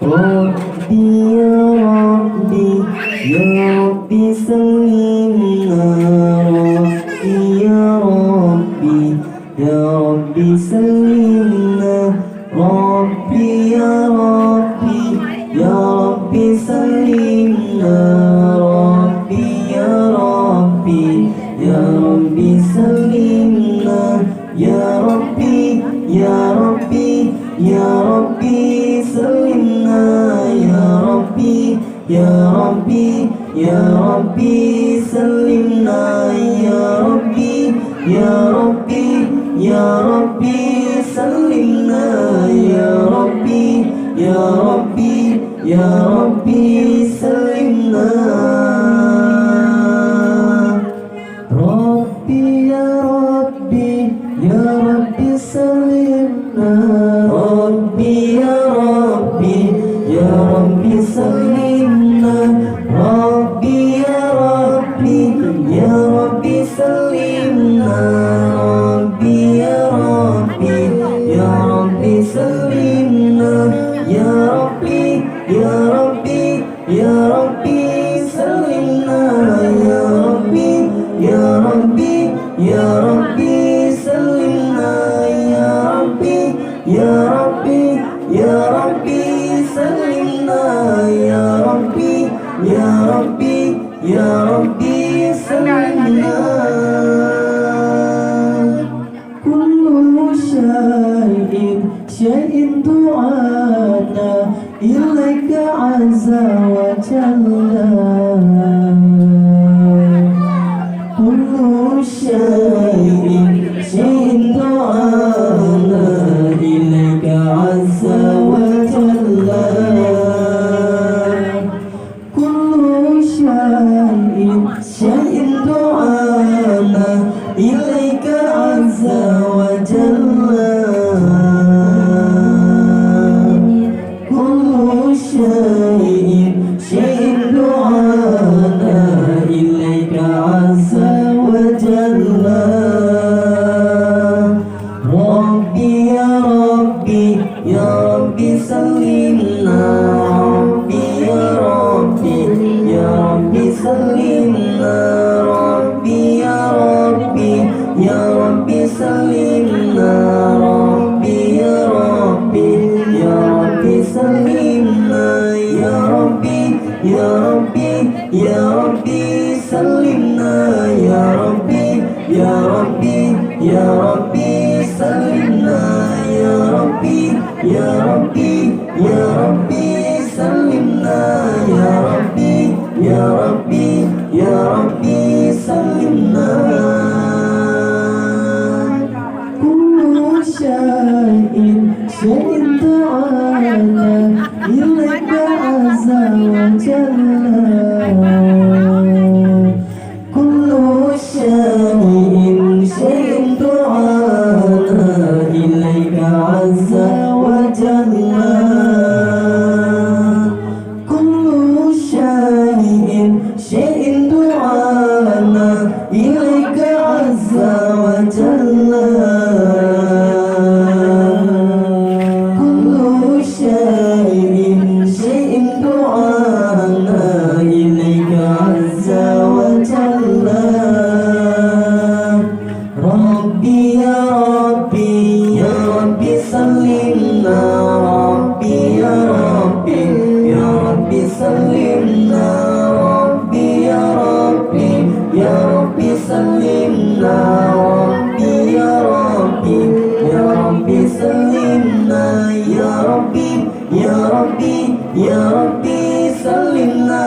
Rabbi ya Rabbi ya Rabbi salimna Rabbi ya Rabbi ya Rabbi salimna Rabbi ya Rabbi ya Rabbi salimna Rabbi ya Rabbi ya Rabbi salimna ya Rabbi ya Rabbi ya Rabbi salimna ya Rabbi ya Rabbi ya Rabbi salimna ya Rabbi ya Rabbi ya Rabbi salimna ya Rabbi ya Rabbi ya Rabbi salimna Rabbi ya Rabbi ya Rabbi salimna Rabbi ya Rabbi ya Rabbi salimna Rabbi ya Rabbi ya Rabbi salimna Rabbi ya Rabbi ya Rabbi salimna ya Rabbi ya Rabbi ya Rabbi salimna ya Rabbi ya Rabbi ya Rabbi salimna ya Rabbi ya Rabbi ya Rabbi salimna ya Rabbi ya Rabbi ya Rabbi salimna kullu syai'in du'ana ilaika azza wa jalla kullu syai'in du'ana ilaika azza wa jalla kullu syai'in du'ana ilaika azza wa jalla kullu syai'in du'ana ilaika azza wa jalla Rabbi ya Rabbi ya Rabbi salimna Rabbi ya Rabbi ya Rabbi salimna Rabbi ya Rabbi ya Rabbi salimna Rabbi ya Rabbi ya Rabbi salimna ya Rabbi ya Rabbi ya Rabbi salimna ya Rabbi ya Rabbi ya Rabbi salimna ya Rabbi ya Rabbi ya Rabbi salimna ya Rabbi ya Rabbi ya Rabbi salimna kullu syai'in ta'ala ilaika azza wa jalla kullu syai'in ta'ala ilaika azza wa jalla kullu syai'in ta'ala ilaika azza wa jalla kullu syai'in ta'ala ilaika azza wa jalla Rabbi ya Rabbi ya Rabbi salimna Rabbi ya Rabbi ya Rabbi salimna Rabbi ya Rabbi ya Rabbi salimna Rabbi ya Rabbi ya Rabbi salimna ya Rabbi ya Rabbi ya Rabbi salimna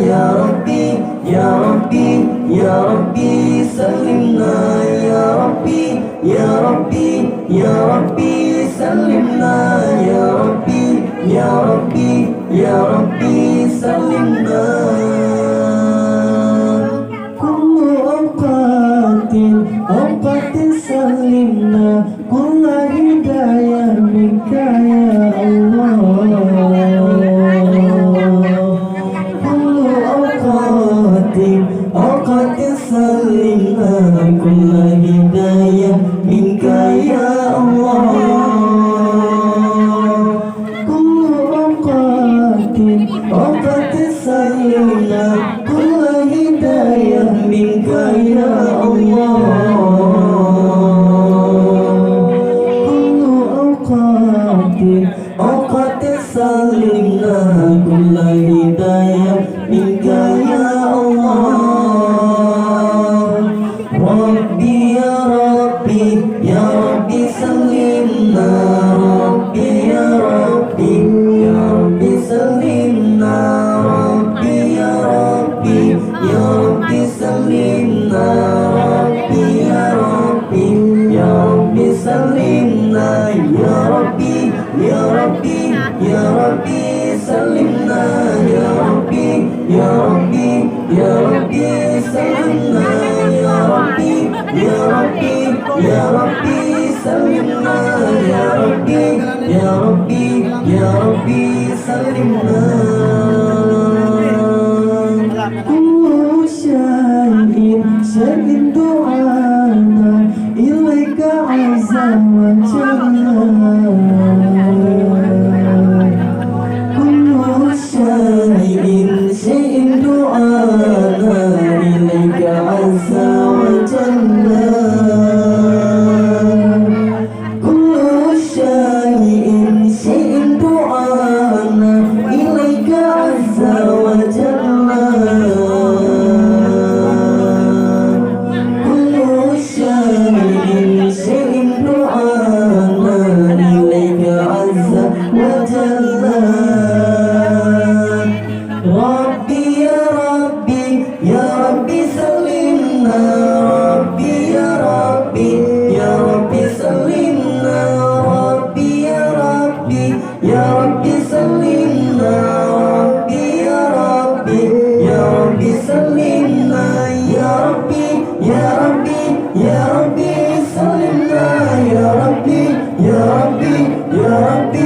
ya Rabbi ya Rabbi ya Rabbi salimna ya Rabbi ya Rabbi ya Rabbi salimna ya Rabbi ya Rabbi ya Rabbi salimna kullu awqatin salimna kullu hidayah minka ya Allah kullu awqatin salimna kullu hidayah minka ya Allah kullu وقد سلمنا كل هداية منك يا الله ربي يا ربي يا ربي سلمنا ربي يا ربي يا ربي سلمنا ربي يا ربي يا ربي سلمنا ربي يا ربي يا ربي سلمنا يا ربي يا ربي يا ربي سلمنا يا ربي يا ربي يا ربي سلمنا يا ربي يا ربي يا ربي سلمنا يا ربي يا ربي يا ربي سلمنا كل شيء دعانا إليك عز وجل شيء دعانا إليك عز وجل كل شيء دعانا إليك عز وجل كل شيء دعانا إليك عز وجل ربي يا ربي يا ربي سلمنا ربي يا ربي يا ربي سلمنا ربي يا ربي يا ربي سلمنا ربي يا ربي يا ربي سلمنا يا ربي يا ربي يا ربي سلمنا يا ربي يا ربي يا ربي